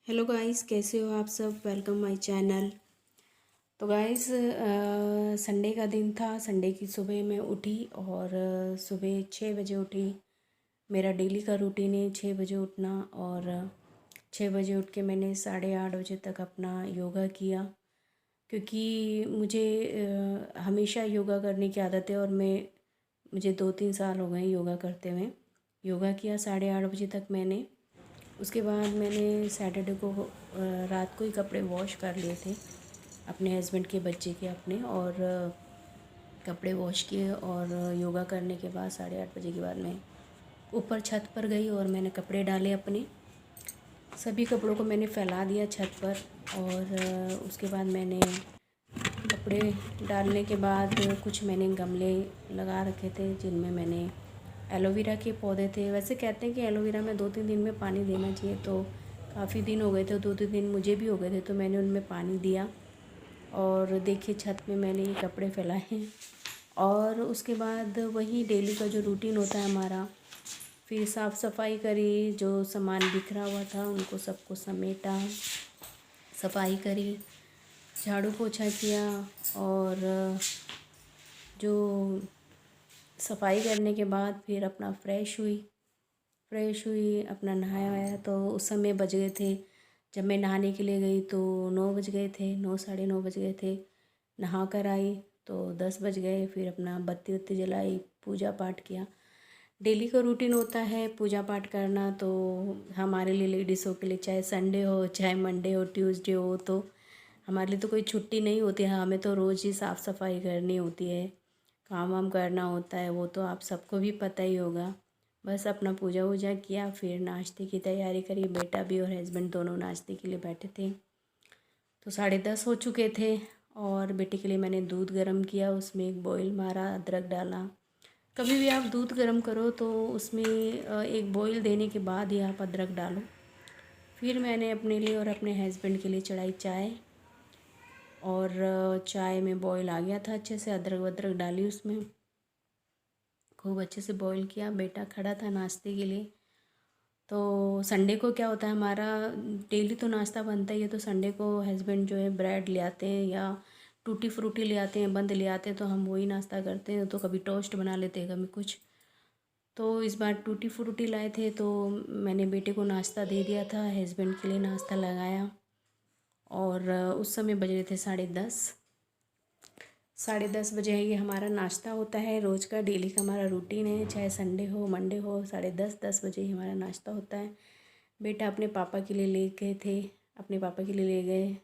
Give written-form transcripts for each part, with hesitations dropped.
Hello guys, कैसे हो आप सब। Welcome my channel. तो गाइस, संडे का दिन था। संडे की सुबह मैं उठी और सुबह 6 बजे उठी। मेरा डेली का रूटीन है 6 बजे उठना। और 6 बजे उठ के मैंने 8:30 बजे तक अपना योगा किया, क्योंकि मुझे हमेशा योगा करने की आदत है। और मुझे 2-3 साल हो गए योगा करते हुए। योगा किया 8:30 बजे तक मैंने। उसके बाद मैंने सैटरडे को रात को ही कपड़े वॉश कर लिए थे, अपने हस्बैंड के, बच्चे के, अपने। और कपड़े वॉश किए और योगा करने के बाद 8:30 बजे के बाद मैं ऊपर छत पर गई और मैंने कपड़े डाले अपने। सभी कपड़ों को मैंने फैला दिया छत पर। और उसके बाद मैंने कपड़े डालने के बाद कुछ मैंने गमले लगा रखे थे, जिनमें मैंने एलोवेरा के पौधे थे। वैसे कहते हैं कि एलोवेरा में 2-3 दिन में पानी देना चाहिए, तो काफ़ी दिन हो गए थे, 2-3 दिन मुझे भी हो गए थे, तो मैंने उनमें पानी दिया। और देखिए छत में मैंने ये कपड़े फैलाए हैं। और उसके बाद वही डेली का जो रूटीन होता है हमारा, फिर साफ़ सफाई करी। जो सामान बिखरा हुआ था उनको सबको समेटा, सफाई करी, झाड़ू पोछा किया। और जो सफाई करने के बाद फिर अपना फ्रेश हुई, अपना नहाया वाया। तो उस समय बज गए थे, जब मैं नहाने के लिए गई तो 9 बज गए थे, 9 साढ़े 9 बज गए थे। नहा कर आई तो 10 बज गए। फिर अपना बत्ती उत्ती जलाई, पूजा पाठ किया। डेली का रूटीन होता है पूजा पाठ करना। तो हमारे लिए, लेडीज़ों के लिए, चाहे संडे हो, चाहे मंडे हो, ट्यूसडे हो, तो हमारे लिए तो कोई छुट्टी नहीं होती है। हमें तो रोज़ ही साफ़ सफाई करनी होती है, काम वाम करना होता है, वो तो आप सबको भी पता ही होगा। बस अपना पूजा वूजा किया, फिर नाश्ते की तैयारी करी। बेटा भी और हस्बैंड दोनों नाश्ते के लिए बैठे थे। तो 10:30 हो चुके थे। और बेटे के लिए मैंने दूध गर्म किया, उसमें एक बॉईल मारा, अदरक डाला। कभी भी आप दूध गर्म करो तो उसमें एक बॉईल देने के बाद ही आप अदरक डालो। फिर मैंने अपने लिए और अपने हस्बैंड के लिए चढ़ाई चाय। और चाय में बॉईल आ गया था अच्छे से, अदरक वदरक डाली उसमें, खूब अच्छे से बॉईल किया। बेटा खड़ा था नाश्ते के लिए। तो संडे को क्या होता है हमारा, डेली तो नाश्ता बनता ही है। तो संडे को हस्बैंड जो है ब्रेड ले आते हैं या टूटी फ्रूटी ले आते हैं, बंद ले आते हैं, तो हम वही नाश्ता करते हैं। तो कभी टोस्ट बना लेते हैं, कभी कुछ। तो इस बार टूटी फ्रूटी लाए थे, तो मैंने बेटे को नाश्ता दे दिया था, हस्बैंड के लिए नाश्ता लगाया। और उस समय बज रहे थे 10:30। 10:30 बजे ये हमारा नाश्ता होता है, रोज़ का डेली का हमारा रूटीन है, चाहे संडे हो मंडे हो। 10:30 बजे ही हमारा नाश्ता होता है। बेटा अपने पापा के लिए ले गए थे, अपने पापा के लिए ले गए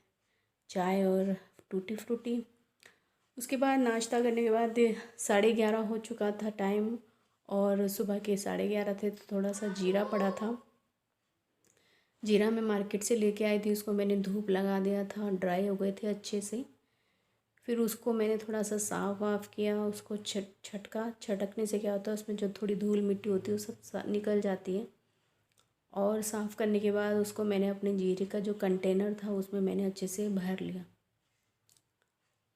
चाय और टूटी फ्रूटी। उसके बाद नाश्ता करने के बाद 11:30 हो चुका था टाइम। और सुबह के 11:30 थे, तो थोड़ा सा जीरा पड़ा था। जीरा मैं मार्केट से लेके आई थी, उसको मैंने धूप लगा दिया था, ड्राई हो गए थे अच्छे से। फिर उसको मैंने थोड़ा सा साफ़ वाफ़ किया, उसको छटकने से क्या होता है, उसमें जो थोड़ी धूल मिट्टी होती है वो सब निकल जाती है। और साफ़ करने के बाद उसको मैंने अपने जीरे का जो कंटेनर था उसमें मैंने अच्छे से भर लिया।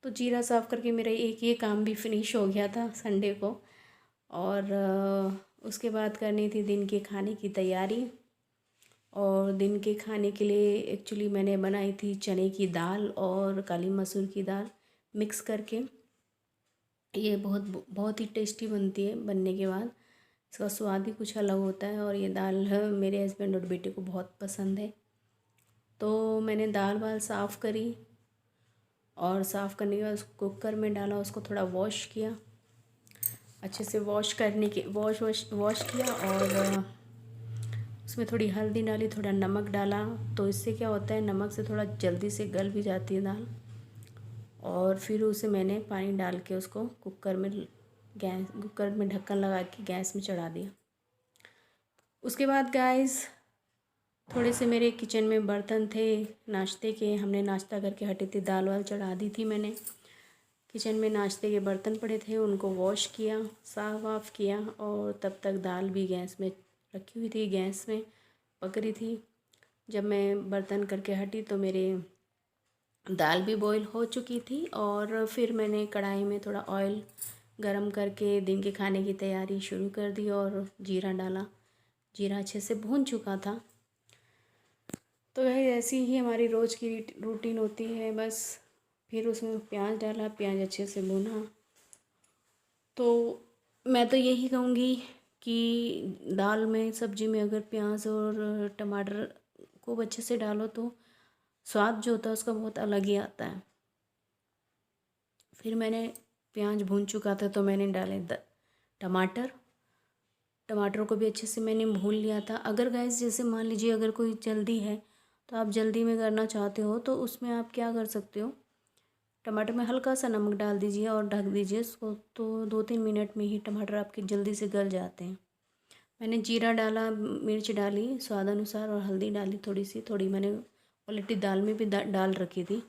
तो जीरा साफ़ करके मेरा एक ये काम भी फिनिश हो गया था संडे को। और उसके बाद करनी थी दिन के खाने की तैयारी। और दिन के खाने के लिए एक्चुअली मैंने बनाई थी चने की दाल और काली मसूर की दाल मिक्स करके। ये बहुत बहुत ही टेस्टी बनती है। बनने के बाद इसका स्वाद ही कुछ अलग होता है। और ये दाल मेरे हस्बैंड और बेटे को बहुत पसंद है। तो मैंने दाल वाल साफ़ करी और साफ़ करने के बाद उसको कुकर में डाला, उसको थोड़ा वॉश किया, अच्छे से वॉश किया। और उसमें थोड़ी हल्दी डाली, थोड़ा नमक डाला। तो इससे क्या होता है, नमक से थोड़ा जल्दी से गल भी जाती है दाल। और फिर उसे मैंने पानी डाल के उसको कुकर में ढक्कन लगा के गैस में चढ़ा दिया। उसके बाद गाइस, थोड़े से मेरे किचन में बर्तन थे नाश्ते के, हमने नाश्ता करके हटे थे, दाल वाल चढ़ा दी थी मैंने। किचन में नाश्ते के बर्तन पड़े थे, उनको वॉश किया, साफ़ वाफ़ किया। और तब तक दाल भी गैस में रखी हुई थी, गैस में पक रही थी। जब मैं बर्तन करके हटी तो मेरे दाल भी बॉईल हो चुकी थी। और फिर मैंने कढ़ाई में थोड़ा ऑयल गरम करके दिन के खाने की तैयारी शुरू कर दी और जीरा डाला। जीरा अच्छे से भून चुका था। तो गाइस ऐसी ही हमारी रोज़ की रूटीन होती है बस। फिर उसमें प्याज डाला, प्याज अच्छे से भुना। तो मैं तो यही कहूँगी कि दाल में, सब्ज़ी में अगर प्याज और टमाटर को अच्छे से डालो तो स्वाद जो होता है उसका बहुत अलग ही आता है। फिर मैंने प्याज भून चुका था तो मैंने डाले टमाटर। टमाटर को भी अच्छे से मैंने भून लिया था। अगर गैस जैसे मान लीजिए अगर कोई जल्दी है तो आप जल्दी में करना चाहते हो तो उसमें आप क्या कर सकते हो, टमाटर में हल्का सा नमक डाल दीजिए और ढक दीजिए इसको, तो 2-3 मिनट में ही टमाटर आपके जल्दी से गल जाते हैं। मैंने जीरा डाला, मिर्च डाली स्वाद अनुसार और हल्दी डाली थोड़ी सी, थोड़ी मैंने ऑलरेडी दाल में भी डाल रखी थी।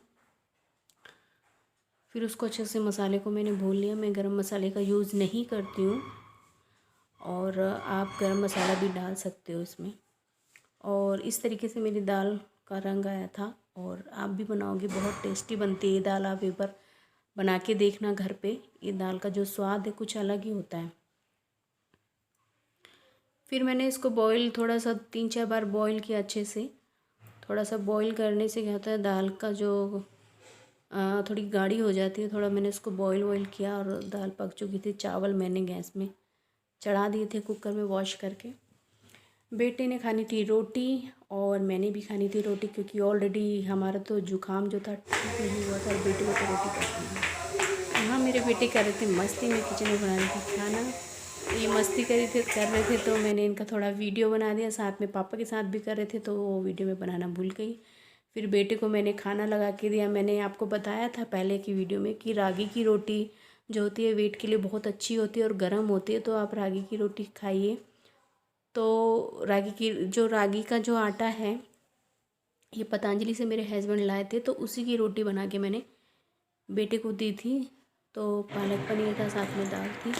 फिर उसको अच्छे से मसाले को मैंने भून लिया। मैं गरम मसाले का यूज़ नहीं करती हूँ और आप गरम मसाला भी डाल सकते हो इसमें। और इस तरीके से मेरी दाल का रंग आया था। और आप भी बनाओगे, बहुत टेस्टी बनती है ये दाल। आप एक बार बना के देखना घर पे, ये दाल का जो स्वाद है कुछ अलग ही होता है। फिर मैंने इसको बॉईल थोड़ा सा 3-4 बार बॉईल किया अच्छे से। थोड़ा सा बॉईल करने से क्या होता है, दाल का जो थोड़ी गाढ़ी हो जाती है। थोड़ा मैंने इसको बॉईल किया और दाल पक चुकी थी। चावल मैंने गैस में चढ़ा दिए थे कुकर में वॉश करके। बेटे ने खानी थी रोटी और मैंने भी खानी थी रोटी, क्योंकि ऑलरेडी हमारा तो जुकाम जो था ठीक नहीं हुआ था और बेटे को तो रोटी पसंद है। यहाँ मेरे बेटे कर रहे थे मस्ती में, किचन में बना रहे थे खाना। ये मस्ती कर रहे थे तो मैंने इनका थोड़ा वीडियो बना दिया। साथ में पापा के साथ भी कर रहे थे तो वो वीडियो में बनाना भूल गई। फिर बेटे को मैंने खाना लगा के दिया। मैंने आपको बताया था पहले की वीडियो में कि रागी की रोटी जो होती है वेट के लिए बहुत अच्छी होती है और गर्म होती है, तो आप रागी की रोटी खाइए। तो रागी का जो आटा है ये पतंजलि से मेरे हस्बैंड लाए थे, तो उसी की रोटी बना के मैंने बेटे को दी थी। तो पालक पनीर था, साथ में दाल थी।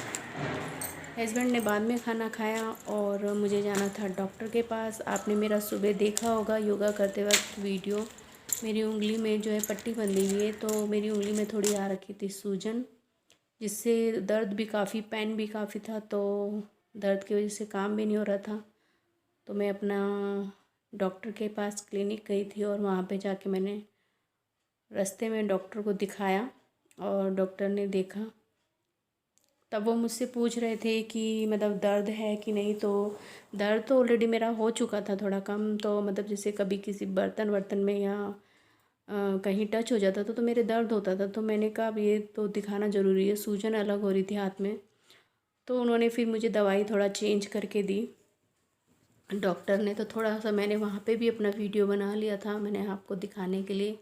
हस्बैंड ने बाद में खाना खाया और मुझे जाना था डॉक्टर के पास। आपने मेरा सुबह देखा होगा योगा करते वक्त वीडियो। मेरी उंगली में जो है पट्टी बंधी हुई है, तो मेरी उंगली में थोड़ी आ रखी थी सूजन, जिससे दर्द भी काफ़ी, पेन भी काफ़ी था। तो दर्द की वजह से काम भी नहीं हो रहा था। तो मैं अपना डॉक्टर के पास क्लिनिक गई थी और वहाँ पे जाके मैंने रास्ते में डॉक्टर को दिखाया और डॉक्टर ने देखा। तब वो मुझसे पूछ रहे थे कि मतलब दर्द है कि नहीं। तो दर्द तो ऑलरेडी मेरा हो चुका था थोड़ा कम। तो मतलब जैसे कभी किसी बर्तन में या कहीं टच हो जाता था तो मेरे दर्द होता था। तो मैंने कहा अब ये तो दिखाना ज़रूरी है, सूजन अलग हो रही थी हाथ में। तो उन्होंने फिर मुझे दवाई थोड़ा चेंज करके दी डॉक्टर ने। तो थोड़ा सा मैंने वहाँ पे भी अपना वीडियो बना लिया था, मैंने आपको दिखाने के लिए